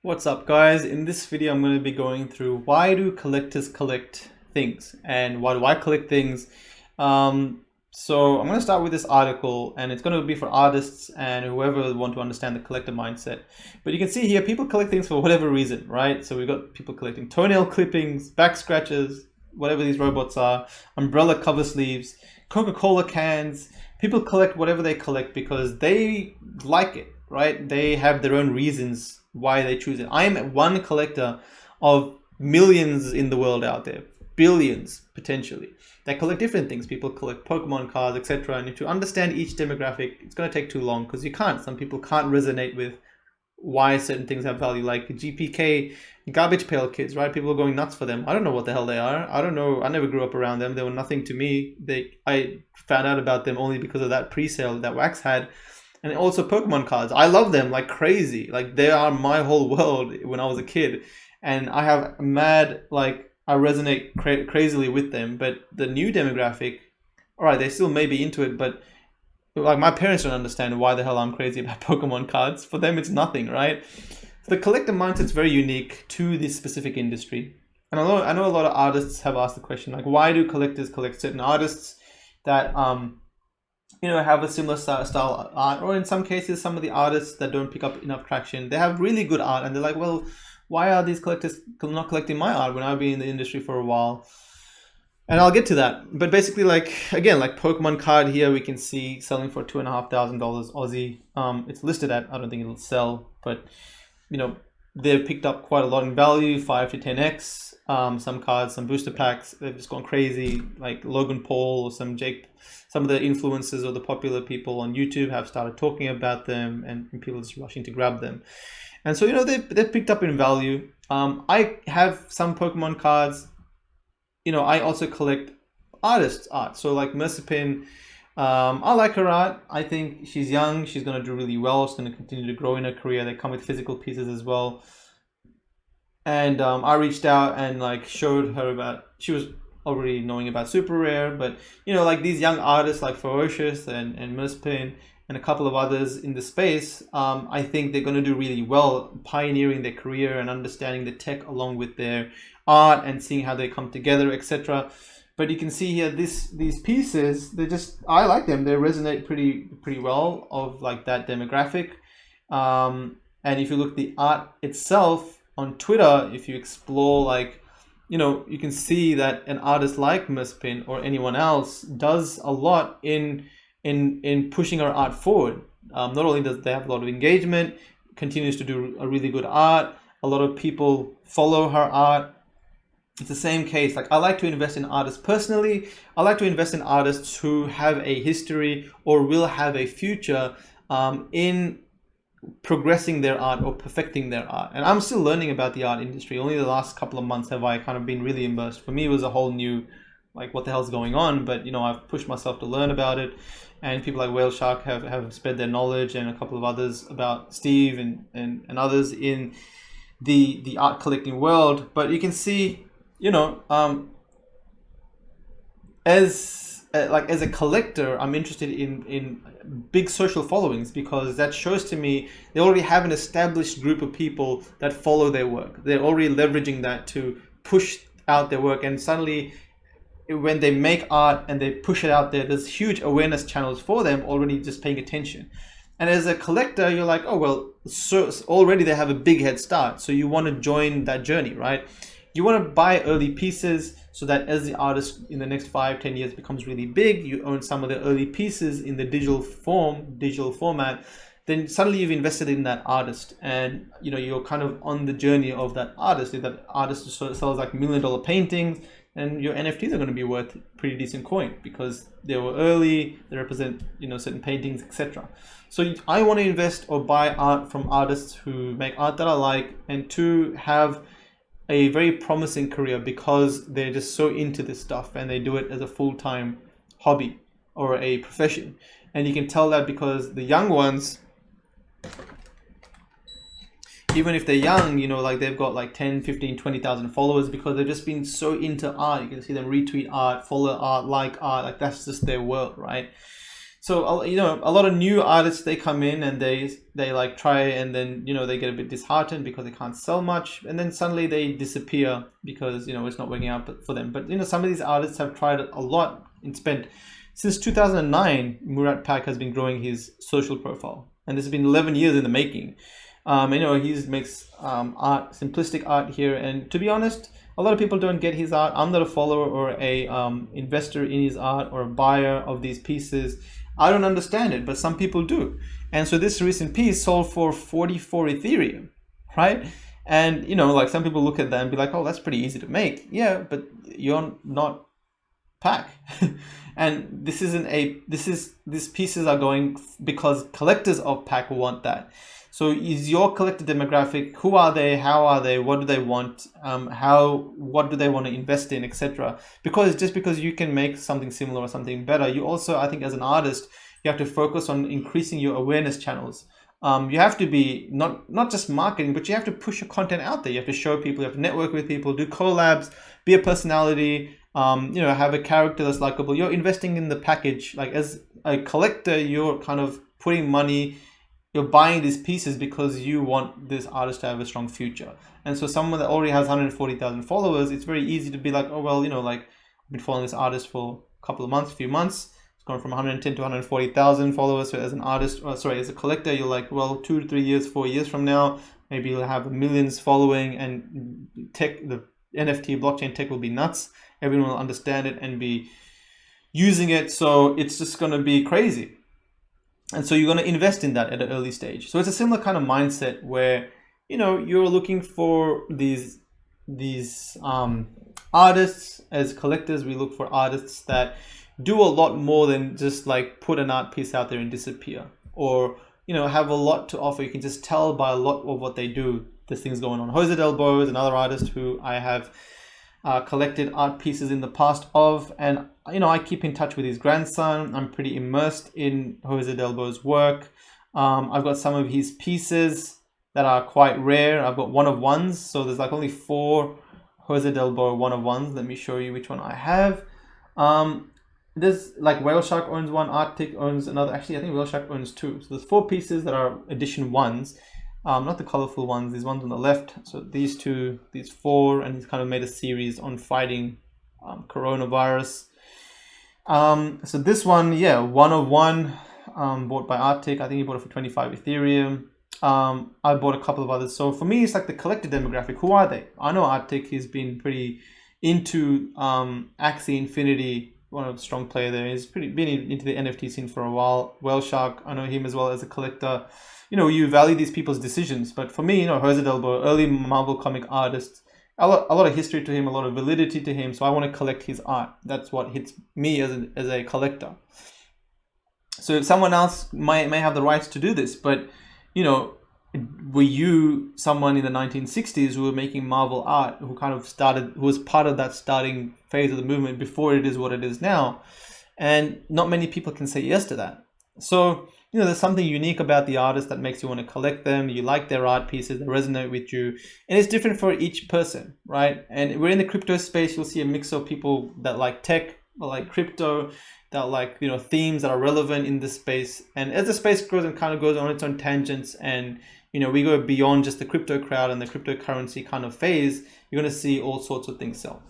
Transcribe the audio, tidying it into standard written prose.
What's up, guys? In this video I'm going to be going through why do collectors collect things and why do I collect things. So I'm going to start with this article, and it's going to be for artists and whoever want to understand the collector mindset. But you can see here people collect things for whatever reason, right? So we've got people collecting toenail clippings, back scratches, whatever these robots are, umbrella cover sleeves, Coca-Cola cans. People collect whatever they collect because they like it, right? They have their own reasons why they choose it. I am one collector of millions in the world out there, billions potentially, that collect different things. People collect Pokemon cards, etc. And to understand each demographic, it's going to take too long because you can't. Some people can't resonate with why certain things have value, like GPK, garbage pail kids, right? People are going nuts for them. I don't know what the hell they are. I don't know. I never grew up around them. They were nothing to me. I found out about them only because of that pre-sale that Wax had. And also Pokemon cards. I love them like crazy. Like they are my whole world when I was a kid. And I have mad, like I resonate crazily with them. But the new demographic, all right, they still may be into it, but like my parents don't understand why the hell I'm crazy about Pokemon cards. For them, it's nothing, right? So the collector mindset's very unique to this specific industry. And I know a lot of artists have asked the question, like, why do collectors collect certain artists that have a similar style art, or in some cases, some of the artists that don't pick up enough traction, they have really good art, and they're like, well, why are these collectors not collecting my art when I've been in the industry for a while? And I'll get to that. But basically, like, again, like Pokemon card here, we can see selling for $2,500 Aussie. It's listed at, I don't think it'll sell, but they've picked up quite a lot in value, 5 to 10x. Some cards, some booster packs, they've just gone crazy. Like Logan Paul or some of the influencers or the popular people on YouTube have started talking about them, and people are just rushing to grab them. And so they've picked up in value. I have some Pokemon cards. I also collect artists' art. So like Mercipin, I like her art. I think she's young. She's going to do really well. She's going to continue to grow in her career. They come with physical pieces as well. And I reached out and like showed her about, she was already knowing about Super Rare, but like these young artists like Ferocious and Merspin and a couple of others in the space, I think they're going to do really well, pioneering their career and understanding the tech along with their art and seeing how they come together, etc. But you can see here these pieces, I like them. They resonate pretty well of like that demographic. And if you look at the art itself on Twitter, if you explore, like, you can see that an artist like Merspin or anyone else does a lot in pushing our art forward. Not only does they have a lot of engagement, continues to do a really good art. A lot of people follow her art. It's the same case. Like, I like to invest in artists personally. I like to invest in artists who have a history or will have a future in progressing their art or perfecting their art. And I'm still learning about the art industry. Only the last couple of months have I kind of been really immersed. For me, it was a whole new, like, what the hell's going on? But I've pushed myself to learn about it, and people like Whale Shark have spread their knowledge, and a couple of others about Steve and others in the art collecting world. But you can see, as a collector, I'm interested in big social followings, because that shows to me they already have an established group of people that follow their work. They're already leveraging that to push out their work, and suddenly when they make art and they push it out there, there's huge awareness channels for them already just paying attention. And as a collector, you're like, oh, well, so already they have a big head start. So you want to join that journey, right? You want to buy early pieces so that as the artist in the next 5-10 years becomes really big, you own some of the early pieces in the digital format, then suddenly you've invested in that artist, and you're kind of on the journey of that artist. If that artist sells like $1 million paintings, and your NFTs are going to be worth pretty decent coin because they were early, they represent certain paintings, etc. So I want to invest or buy art from artists who make art that I like, and to have a very promising career because they're just so into this stuff and they do it as a full-time hobby or a profession. And you can tell that because the young ones, even if they're young, like they've got like 10, 15, 20,000 followers because they've just been so into art. You can see them retweet art, follow art, like that's just their world, right? So you know, a lot of new artists, they come in and they like try, and then you know they get a bit disheartened because they can't sell much, and then suddenly they disappear because you know it's not working out for them. But you know, some of these artists have tried a lot and spent since 2009. Murat Pak has been growing his social profile, and this has been 11 years in the making. You know, he makes art, simplistic art here, and to be honest, a lot of people don't get his art. I'm not a follower or a investor in his art or a buyer of these pieces. I don't understand it, but some people do. And so this recent piece sold for 44 Ethereum, right? And you know, like some people look at that and be like, "Oh, that's pretty easy to make." Yeah, but you're not Pack. And these pieces are going because collectors of Pack want that. So is your collector demographic, who are they, how are they, what do they want, what do they want to invest in, etc. Because just because you can make something similar or something better, you also, I think as an artist, you have to focus on increasing your awareness channels. You have to be not just marketing, but you have to push your content out there. You have to show people, you have to network with people, do collabs, be a personality, you know, have a character that's likable. You're investing in the package. Like as a collector, you're kind of putting money, you're buying these pieces because you want this artist to have a strong future. And so someone that already has 140,000 followers, it's very easy to be like, oh, well, you know, like I've been following this artist for a couple of months, few months. It's gone from 110 to 140,000 followers. So as an artist, as a collector, you're like, well, 2 to 3 years, 4 years from now, maybe you'll have millions following, and the NFT blockchain tech will be nuts. Everyone will understand it and be using it. So it's just going to be crazy. And so you're going to invest in that at an early stage. So it's a similar kind of mindset where, you know, you're looking for these artists. As collectors, we look for artists that do a lot more than just like put an art piece out there and disappear, or, you know, have a lot to offer. You can just tell by a lot of what they do. There's things going on. Jose Delbo is another artist who I have collected art pieces in the past of, and you know, I keep in touch with his grandson. I'm pretty immersed in Jose Delbo's work. I've got some of his pieces that are quite rare. I've got one of ones, so there's like only 4 Jose Delbo one of ones. Let me show you which one I have. There's like Whale Shark owns one, Arctic owns another. Actually, I think Whale Shark owns 2. So there's 4 pieces that are edition 1s. Not the colorful ones, these ones on the left. So these 2, these 4, and he's kind of made a series on fighting coronavirus. So this one, yeah, 1 of 1, bought by Arctic. I think he bought it for 25 Ethereum. I bought a couple of others. So for me, it's like the collector demographic. Who are they? I know Arctic, he's been pretty into Axie Infinity, one of the strong player there. He's been into the NFT scene for a while. Whale Shark, I know him as well as a collector. You know, you value these people's decisions. But for me, you know, Jose Delbo, early Marvel comic artist, a lot of history to him, a lot of validity to him. So I want to collect his art. That's what hits me as a collector. So if someone else may have the rights to do this, but, you know, were you someone in the 1960s who were making Marvel art, who kind of who was part of that starting phase of the movement before it is what it is now? And not many people can say yes to that. So, you know, there's something unique about the artist that makes you want to collect them. You like their art pieces, they resonate with you. And it's different for each person, right? And we're in the crypto space. You'll see a mix of people that like tech, or like crypto, that like, you know, themes that are relevant in this space. And as the space grows and kind of goes on its own tangents, and, you know, we go beyond just the crypto crowd and the cryptocurrency kind of phase, you're going to see all sorts of things sell.